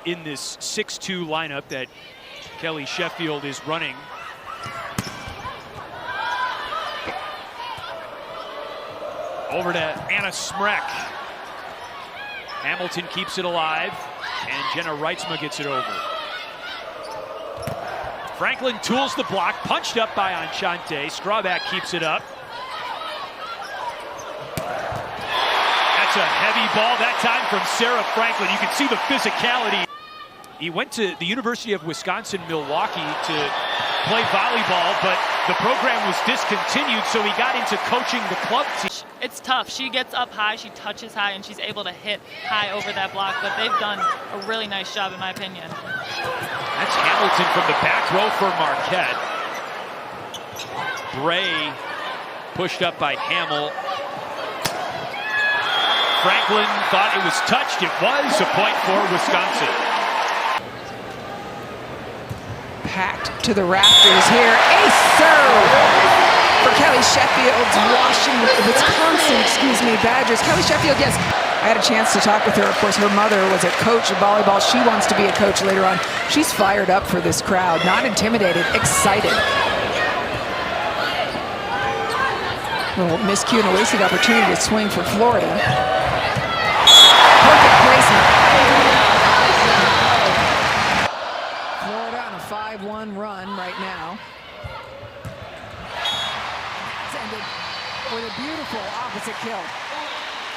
in this 6-2 lineup that Kelly Sheffield is running. Over to Anna Smrek. Hamilton keeps it alive, and Jenna Reitzma gets it over. Franklin tools the block, punched up by Enchante. Strawback keeps it up. That's a heavy ball, that time from Sarah Franklin. You can see the physicality. He went to the University of Wisconsin-Milwaukee to play volleyball, but the program was discontinued, so he got into coaching the club team. It's tough. She gets up high, she touches high, and she's able to hit high over that block, but they've done a really nice job, in my opinion. That's Hamilton from the back row for Marquette. Bray pushed up by Hammill. Franklin thought it was touched. It was a point for Wisconsin. Packed to the rafters here. Ace serve for Kelly Sheffield's Wisconsin, Badgers. Kelly Sheffield, yes, I had a chance to talk with her. Of course, her mother was a coach of volleyball. She wants to be a coach later on. She's fired up for this crowd, not intimidated, excited. Well, miscue and a wasted opportunity to swing for Florida. Perfect placement. Florida on a 5-1 run right now. It's ended with a beautiful opposite kill.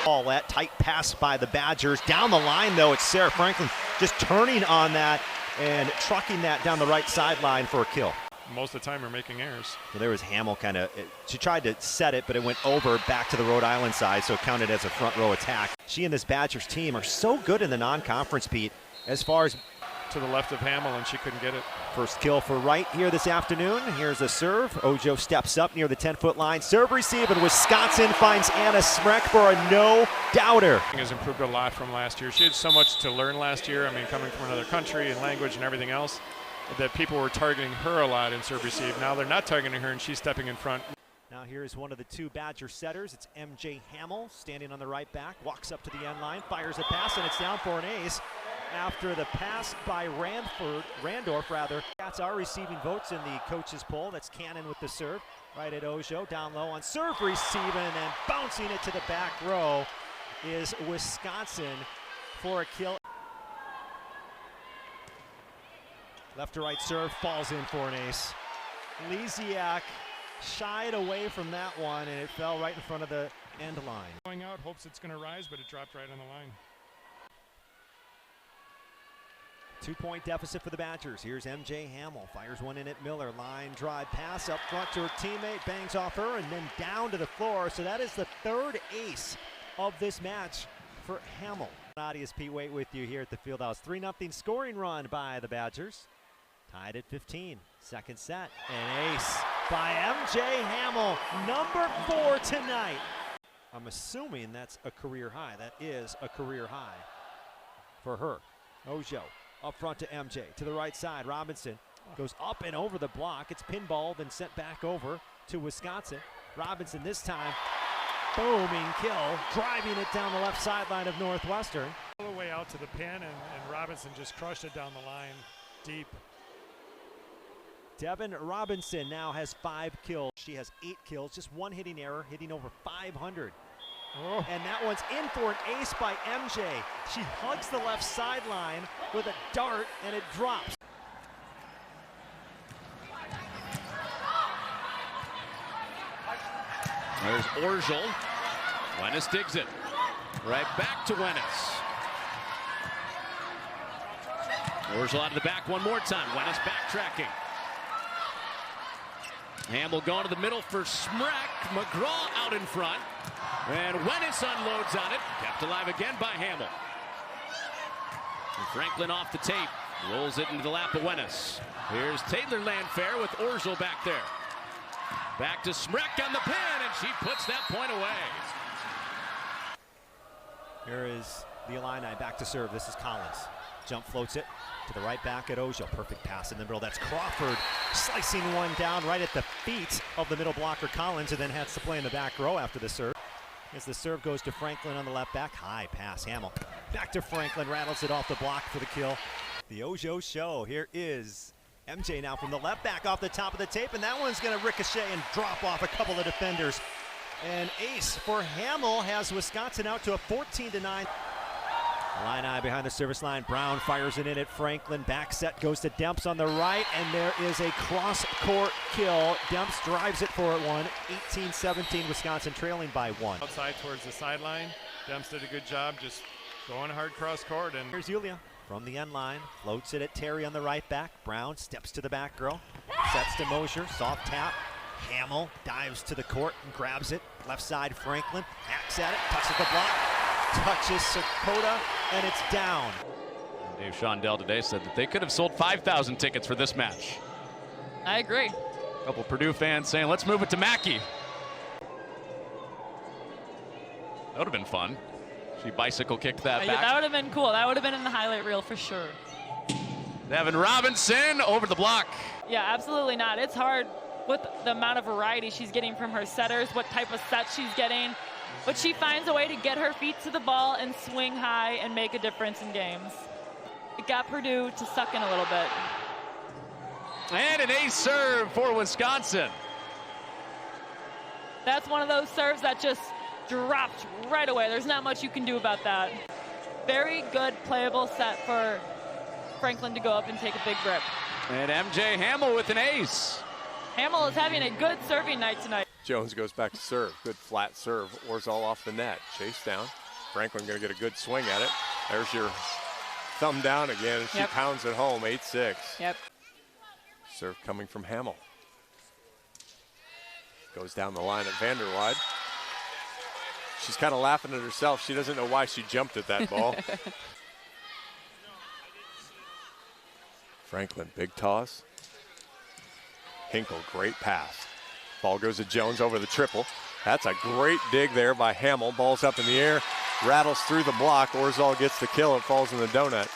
All that tight pass by the Badgers. Down the line, though, it's Sarah Franklin just turning on that and trucking that down the right sideline for a kill. Most of the time, we're making errors. So there was Hammill she tried to set it, but it went over back to the Rhode Island side, so it counted as a front row attack. She and this Badgers team are so good in the non-conference, Pete, as far as to the left of Hammill, and she couldn't get it. First kill for Wright here this afternoon. Here's a serve. Ojo steps up near the 10-foot line. Serve receive, and Wisconsin finds Anna Smrek for a no-doubter. Has improved a lot from last year. She had so much to learn last year. I mean, coming from another country and language and everything else, that people were targeting her a lot in serve receive. Now they're not targeting her, and she's stepping in front. Now here's one of the two Badger setters. It's MJ Hammill standing on the right back, walks up to the end line, fires a pass, and it's down for an ace. After the pass by Randorf. That's our receiving votes in the coaches poll. That's Cannon with the serve. Right at Ojo, down low on serve receiving, and bouncing it to the back row is Wisconsin for a kill. Left to right serve, falls in for an ace. Lisiak shied away from that one, and it fell right in front of the end line. Going out, hopes it's going to rise, but it dropped right on the line. 2-point deficit for the Badgers. Here's MJ Hammill, fires one in at Miller. Line drive pass up front to her teammate, bangs off her, and then down to the floor. So that is the third ace of this match for Hammill. Nadia's Pete Waite with you here at the Fieldhouse. 3-0 scoring run by the Badgers. Tied at 15. Second set. An ace by MJ Hammill. Number 4 tonight. I'm assuming that's a career high. That is a career high for her. Ojo up front to MJ. To the right side, Robinson goes up and over the block. It's pinballed and sent back over to Wisconsin. Robinson this time, booming kill, driving it down the left sideline of Northwestern. All the way out to the pin, and Robinson just crushed it down the line deep. Devin Robinson now has 5 kills. She has 8 kills, just one hitting error, hitting over 500. Oh. And that one's in for an ace by MJ. She hugs the left sideline with a dart, and it drops. There's Orgel. Wenis digs it. Right back to Wenis. Orgel out of the back one more time. Wenis backtracking. Hammill going to the middle for Smrek. McGraw out in front. And Wenis unloads on it. Kept alive again by Hammill. And Franklin off the tape. Rolls it into the lap of Wenis. Here's Taylor Landfair with Orgel back there. Back to Smrek on the pin, and she puts that point away. Here is the Illini back to serve. This is Collins. Jump floats it to the right back at Ojo. Perfect pass in the middle. That's Crawford slicing one down right at the feet of the middle blocker Collins, and then has to play in the back row after the serve. As the serve goes to Franklin on the left back. High pass, Hammill Back to Franklin, rattles it off the block for the kill. The Ojo show. Here is MJ now from the left, back off the top of the tape, and that one's going to ricochet and drop off a couple of defenders. An ace for Hammill has Wisconsin out to a 14-9. Illini behind the service line. Brown fires it in at Franklin. Back set goes to Demps on the right, and there is a cross-court kill. Demps drives it for one. 18-17, Wisconsin trailing by one. Outside towards the sideline. Demps did a good job just going hard cross court. And here's Julia from the end line. Floats it at Terry on the right back. Brown steps to the back girl. Sets to Mosher. Soft tap. Hammill dives to the court and grabs it. Left side, Franklin. Hacks at it. Touches the block. Touches Sakota, and it's down. Dave Shondell today said that they could have sold 5,000 tickets for this match. I agree. A couple Purdue fans saying, let's move it to Mackey. That would have been fun. She bicycle kicked that back. That would have been cool. That would have been in the highlight reel for sure. Devin Robinson over the block. Yeah, absolutely not. It's hard with the amount of variety she's getting from her setters, what type of set she's getting. But she finds a way to get her feet to the ball and swing high and make a difference in games. It got Purdue to suck in a little bit. And an ace serve for Wisconsin. That's one of those serves that just dropped right away. There's not much you can do about that. Very good playable set for Franklin to go up and take a big grip. And MJ Hammill with an ace. Hammill is having a good serving night tonight. Jones goes back to serve. Good flat serve. Orzal off the net. Chase down. Franklin going to get a good swing at it. There's your thumb down again. She pounds it home. 8-6. Yep. Serve coming from Hammill. Goes down the line at Vanderwide. She's kind of laughing at herself. She doesn't know why she jumped at that ball. Franklin, big toss. Hinkle, great pass. Ball goes to Jones over the triple. That's a great dig there by Hammill. Ball's up in the air, rattles through the block. Orzal gets the kill. It falls in the donut.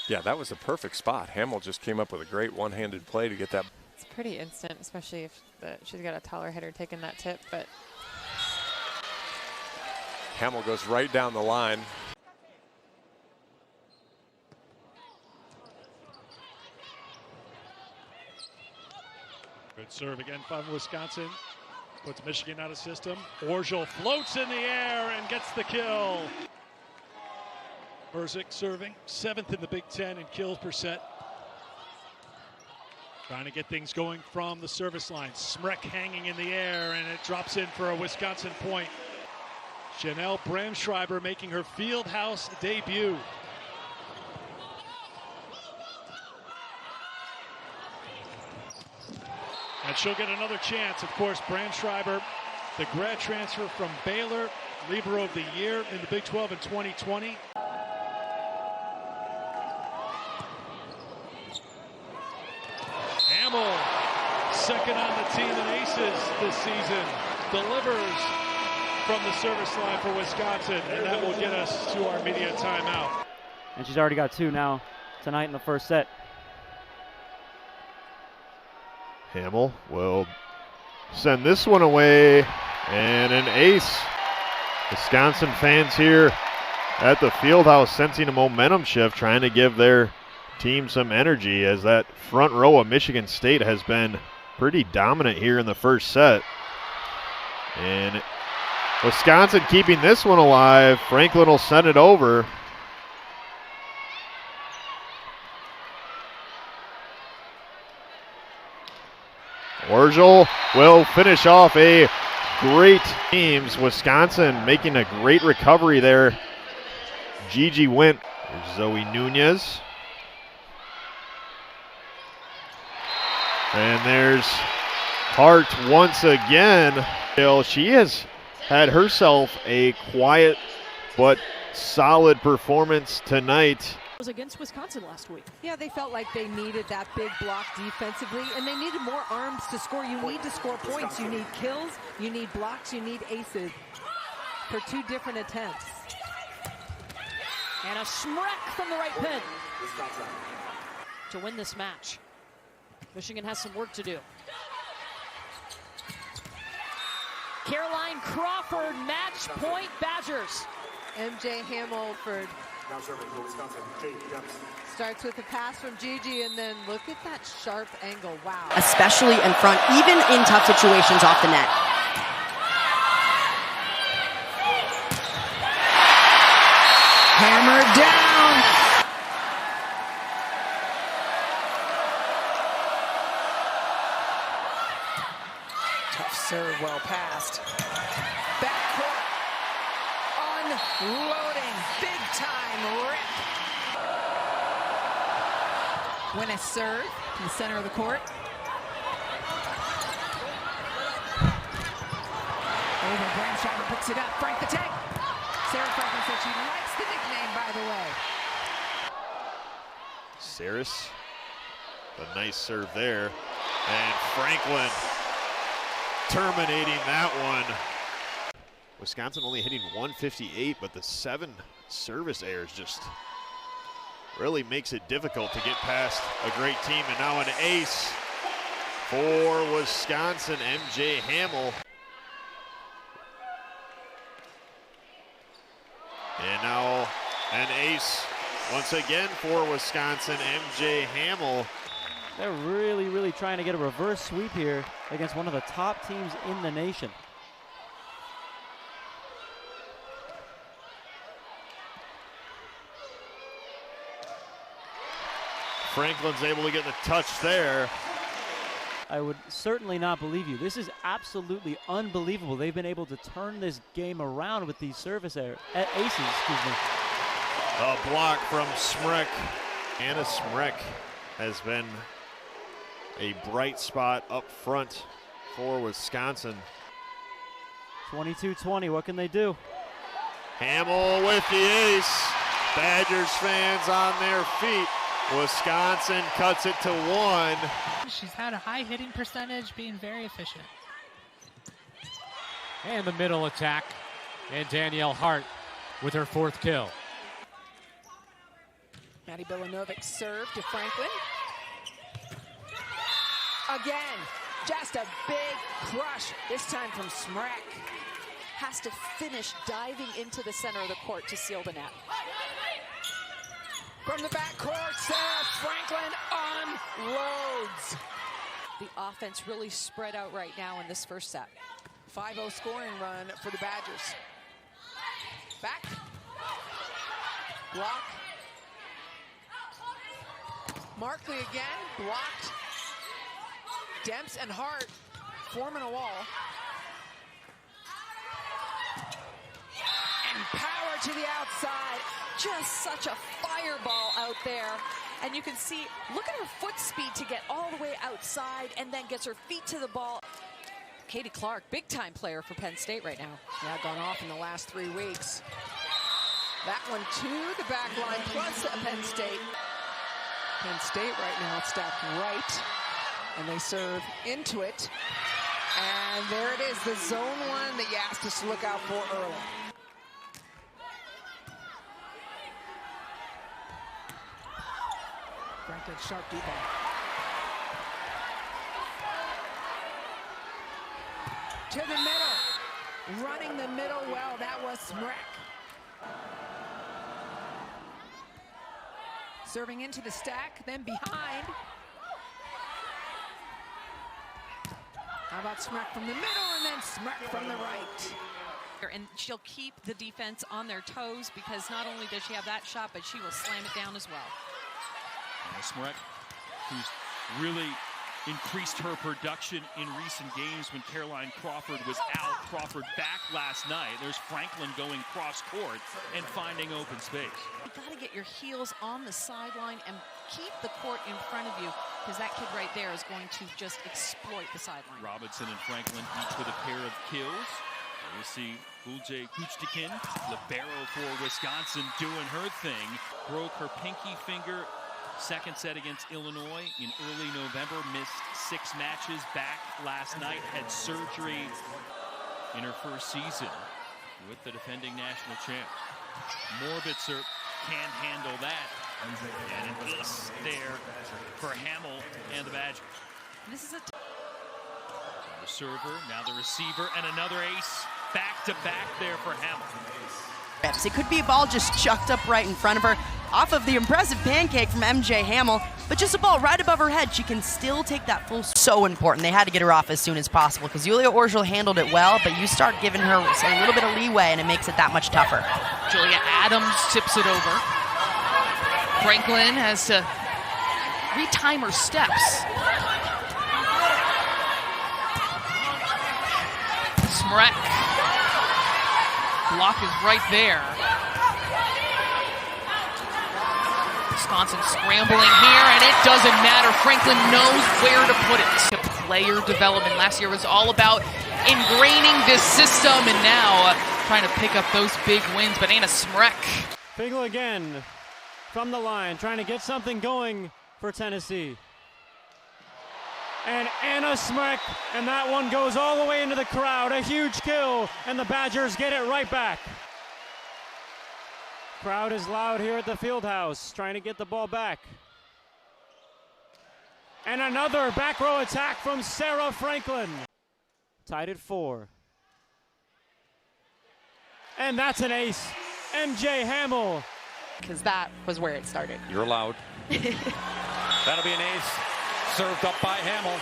Yeah, that was a perfect spot. Hammill just came up with a great one-handed play to get that. It's pretty instant, especially if she's got a taller hitter taking that tip. But Hammill goes right down the line. Good serve again from Wisconsin. Puts Michigan out of system. Orzal floats in the air and gets the kill. Burzik serving, 7th in the Big Ten in kills per set. Trying to get things going from the service line. Smrek hanging in the air, and it drops in for a Wisconsin point. Chanel Bramschreiber making her Fieldhouse debut. And she'll get another chance. Of course, Bramschreiber, the grad transfer from Baylor, Libero of the Year in the Big 12 in 2020. Hammill, second on the team in aces this season, delivers from the service line for Wisconsin, and that will get us to our media timeout. And she's already got 2 now tonight in the first set. Hammill will send this one away, and an ace. Wisconsin fans here at the Fieldhouse sensing a momentum shift, trying to give their team some energy, as that front row of Michigan State has been pretty dominant here in the first set. And Wisconsin keeping this one alive. Franklin will send it over. Orzal will finish off a great teams. Wisconsin making a great recovery there. Gigi went. There's Zoe Nunez. And there's Hart once again. She has had herself a quiet but solid performance tonight. Was against Wisconsin last week. Yeah, they felt like they needed that big block defensively, and they needed more arms to score. You need to score points. You need kills, you need blocks, you need aces for 2 different attempts. And a Smrek from the right pin to win this match. Michigan has some work to do. Caroline Crawford, match point Badgers. MJ Hammill starts with a pass from Gigi, and then look at that sharp angle. Wow. Especially in front, even in tough situations off the net. Hammered down. Tough serve, well passed. Backcourt. Unloading. Big time rip. Win a serve to the center of the court. Over, Bramschreiber picks it up. Frank the take. Sarah Franklin said she likes the nickname, by the way. Saris, a nice serve there. And Franklin terminating that one. Wisconsin only hitting 158, but the 7 service errors just really makes it difficult to get past a great team. And now an ace for Wisconsin, MJ Hammill. And now an ace once again for Wisconsin, MJ Hammill. They're really trying to get a reverse sweep here against one of the top teams in the nation. Franklin's able to get the touch there. I would certainly not believe you. This is absolutely unbelievable. They've been able to turn this game around with these service aces, excuse me. A block from Smrek. Anna Smrek has been a bright spot up front for Wisconsin. 22-20, what can they do? Hammill with the ace. Badgers fans on their feet. Wisconsin cuts it to 1. She's had a high hitting percentage, being very efficient. And the middle attack. And Danielle Hart with her 4th kill. Maddie Bilanovic serve to Franklin. Again, just a big crush, this time from Smrek. Has to finish diving into the center of the court to seal the net. From the backcourt, Sarah Franklin unloads. The offense really spread out right now in this first set. 5-0 scoring run for the Badgers. Back. Block. Markley again, blocked. Demps and Hart forming a wall. And power to the outside. Just such a fireball out there. And you can see, look at her foot speed to get all the way outside and then gets her feet to the ball. Katie Clark, big time player for Penn State right now. Yeah, gone off in the last 3 weeks. That one to the back line, plus Penn State. Penn State right now stacked right, and they serve into it. And there it is, the zone one that you asked us to look out for early. Franklin, sharp deep ball. To the middle, running the middle well, that was Smrek. Serving into the stack, then behind. How about Smrek from the middle, and then Smrek from the right. And she'll keep the defense on their toes because not only does she have that shot, but she will slam it down as well. Smrek, who's really increased her production in recent games when Caroline Crawford was out. Crawford back last night. There's Franklin going cross court and finding open space. You've got to get your heels on the sideline and keep the court in front of you because that kid right there is going to just exploit the sideline. Robinson and Franklin each with a pair of kills. We'll see Gulje Kuchtikin, libero for Wisconsin, doing her thing. Broke her pinky finger. Second set against Illinois in early November, missed 6 matches back last night, had surgery in her first season with the defending national champ. Morbitzer can't handle that. And an ace there for Hammill and the Badgers. This is the server, now the receiver, and another ace back to back there for Hammill. It could be a ball just chucked up right in front of her off of the impressive pancake from MJ Hammill, but just a ball right above her head. She can still take that full. So important. They had to get her off as soon as possible because Julia Orgel handled it well, but you start giving her a little bit of leeway and it makes it that much tougher. Julia Adams tips it over. Franklin has to retime her steps. Smrek. Block is right there. Wisconsin scrambling here, and it doesn't matter. Franklin knows where to put it. Player development last year was all about ingraining this system, and now trying to pick up those big wins. But Anna Smrek. Figel again from the line, trying to get something going for Tennessee. And Anna Smrek, and that one goes all the way into the crowd. A huge kill, and the Badgers get it right back. Crowd is loud here at the field house, trying to get the ball back. And another back row attack from Sarah Franklin. Tied at 4. And that's an ace. MJ Hammill. Because that was where it started. You're allowed. That'll be an ace. Served up by Hammill.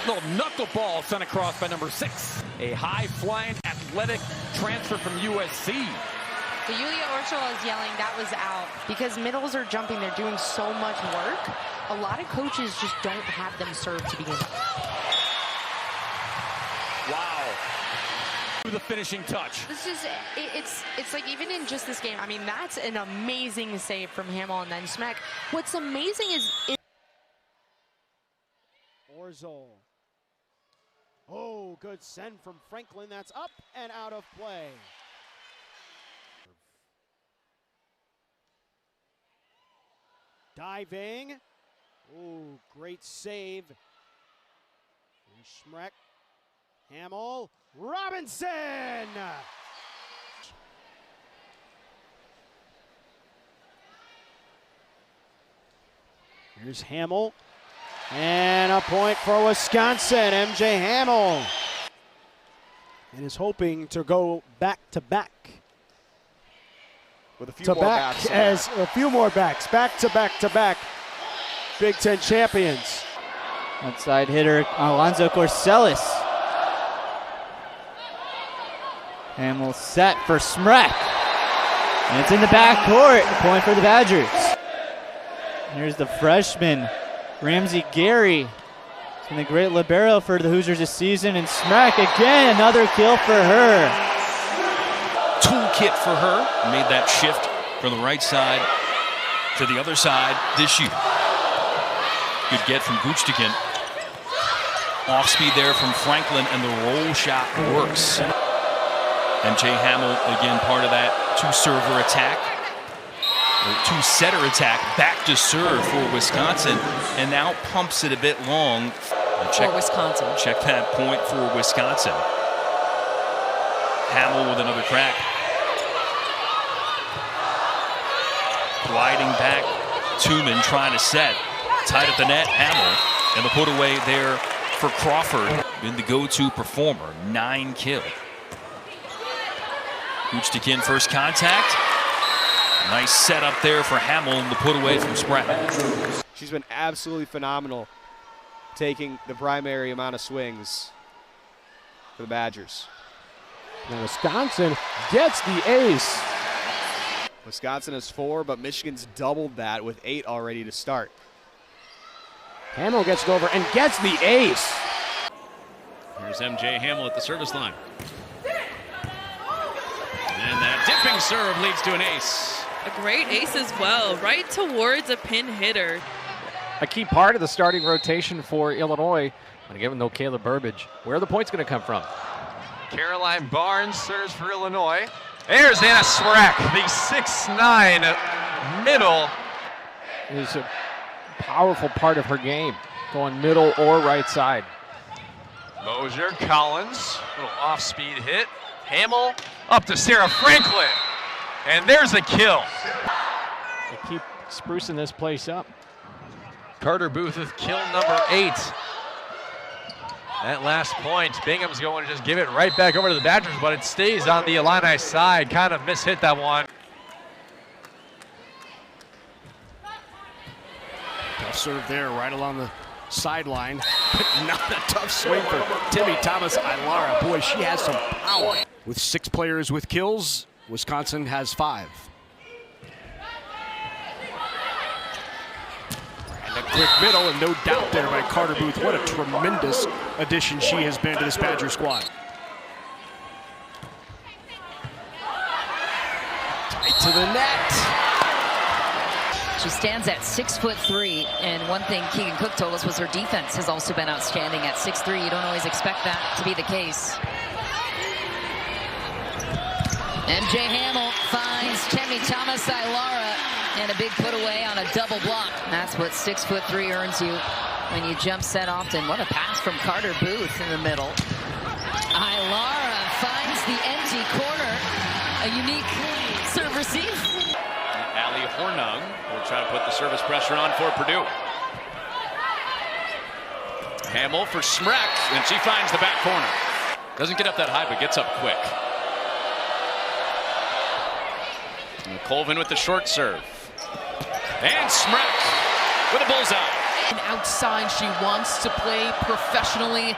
Little knuckleball sent across by number 6. A high-flying, athletic transfer from USC. The Julia Orgel is yelling that was out because middles are jumping. They're doing so much work. A lot of coaches just don't have them serve to begin with. Wow. The finishing touch. This is it's like even in just this game. I mean, that's an amazing save from Hammill and then Smrek. What's amazing is Orgel. Oh, good send from Franklin. That's up and out of play. Diving. Oh, great save. And Smrek. Hammill. Robinson! Here's Hammill. And a point for Wisconsin. MJ Hammill. And is hoping to go back-to-back. With a few more backs. As a few more backs. Back-to-back-to-back. Big Ten champions. Outside hitter Alonzo Corcelis. Hammill set for Smrek. And it's in the back court. Point for the Badgers. Here's the freshman, Ramsey Gary. It's been a great libero for the Hoosiers this season. And Smrek again, another kill for her. Toolkit for her. Made that shift from the right side to the other side this year. Good get from Guchtikin. Off speed there from Franklin, and the roll shot works. MJ Hammill, again, part of that two-server attack, or two-setter attack, back to serve for Wisconsin, and now pumps it a bit long. For Wisconsin. Check that point for Wisconsin. Hammill with another crack. Gliding back, Tooman trying to set. Tied at the net, Hammill, and the put away there for Crawford. Been the go-to performer, 9 kill. Guchtikin first contact. Nice setup there for Hammill and the put away from Spratt. She's been absolutely phenomenal taking the primary amount of swings for the Badgers. Now Wisconsin gets the ace. Wisconsin has 4, but Michigan's doubled that with 8 already to start. Hammill gets it over and gets the ace. Here's MJ Hammill at the service line. And that dipping serve leads to an ace. A great ace as well, right towards a pin hitter. A key part of the starting rotation for Illinois. And again, no Caleb Burbage. Where are the points going to come from? Caroline Barnes serves for Illinois. There's Anna Smrek, the 6'9" middle. Is a powerful part of her game, going middle or right side. Mosier, Collins, little off-speed hit. Hammill up to Sarah Franklin, and there's a kill. They keep sprucing this place up. Carter Booth with kill number 8. That last point, Bingham's going to just give it right back over to the Badgers, but it stays on the Illini side. Kind of mishit that one. Tough serve there, right along the sideline. Not a tough swing for Timmy Thomas Ilara. Boy, she has some power. With 6 players with kills, Wisconsin has 5. And a quick middle, and no doubt there by Carter Booth. What a tremendous addition she has been to this Badger squad. Tight to the net. She stands at 6'3", and one thing Keegan Cook told us was her defense has also been outstanding at 6'3". You don't always expect that to be the case. MJ Hammill finds Temi Thomas Ilara, and a big put away on a double block. That's what 6'3" earns you when you jump set often. What a pass from Carter Booth in the middle. Ilara finds the empty corner. A unique serve receive. Allie Hornung will try to put the service pressure on for Purdue. Hammill for Smrek, and she finds the back corner. Doesn't get up that high, but gets up quick. And Colvin with the short serve. And Smrek with a bullseye. And outside, she wants to play professionally.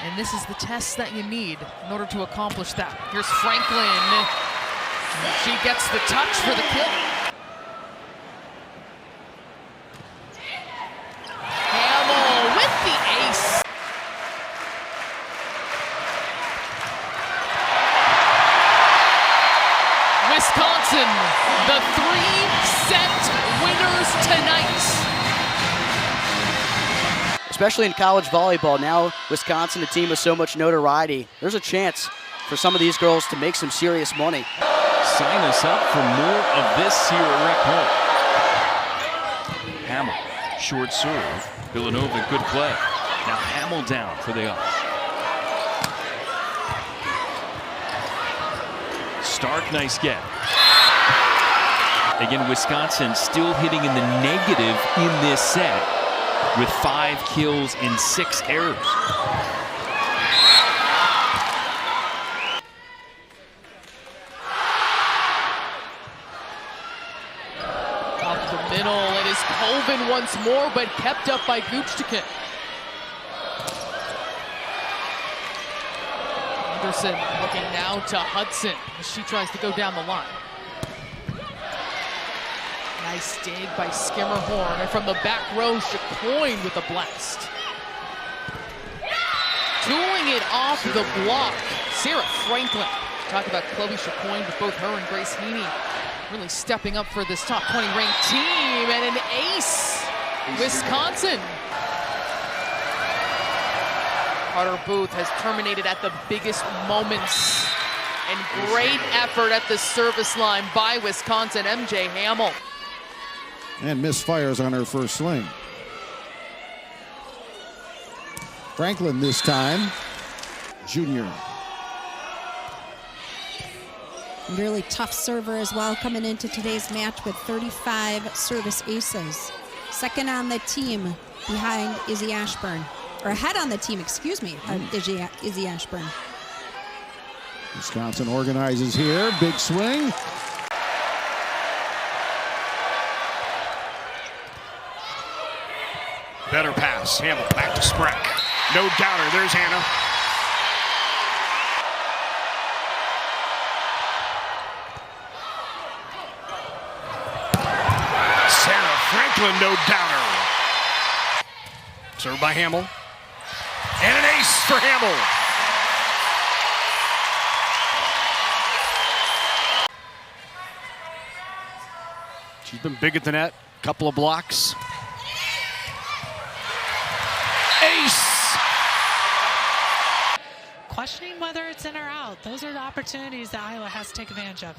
And this is the test that you need in order to accomplish that. Here's Franklin. She gets the touch for the kill. Hammill with the ace. Wisconsin, the 3-set winners tonight. Especially in college volleyball, now Wisconsin, a team with so much notoriety, there's a chance for some of these girls to make some serious money. Sign us up for more of this here at Rec Hall. Hammill, short serve. Villanova, good play. Now Hammill down for the up. Stark, nice get. Again, Wisconsin still hitting in the negative in this set with 5 kills and 6 errors. Middle, it is Colvin once more, but kept up by Guchtikin. Anderson looking now to Hudson as she tries to go down the line. Nice dig by Skimmerhorn, and from the back row, Chacoin with a blast. Doing it off the block, Sarah Franklin. Talk about Chloe Chacoin, but both her and Grace Heaney really stepping up for this top 20 ranked team, and an ace, Wisconsin. Carter Booth has terminated at the biggest moments, and great effort at the service line by Wisconsin, MJ Hammill. And misfires on her first swing. Franklin this time, junior. Really tough server as well, coming into today's match with 35 service aces. Second on the team behind Izzy Ashburn. Or ahead on the team, excuse me, Izzy Ashburn. Wisconsin organizes here, big swing. Better pass, Hammill back to Smrek. No doubter, there's Hannah. Franklin, no doubter. Served by Hammill. And an ace for Hammill. She's been big at the net. Couple of blocks. Ace! Questioning whether it's in or out. Those are the opportunities that Iowa has to take advantage of.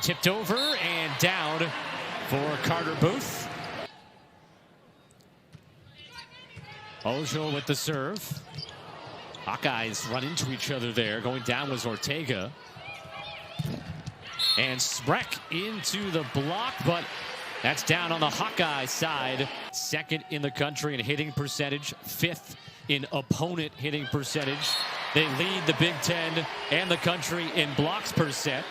Tipped over and down for Carter Booth. Ojo with the serve. Hawkeyes run into each other there. Going down was Ortega. And Smrek into the block, but that's down on the Hawkeye side. Second in the country in hitting percentage, 5th in opponent hitting percentage. They lead the Big Ten and the country in blocks per set.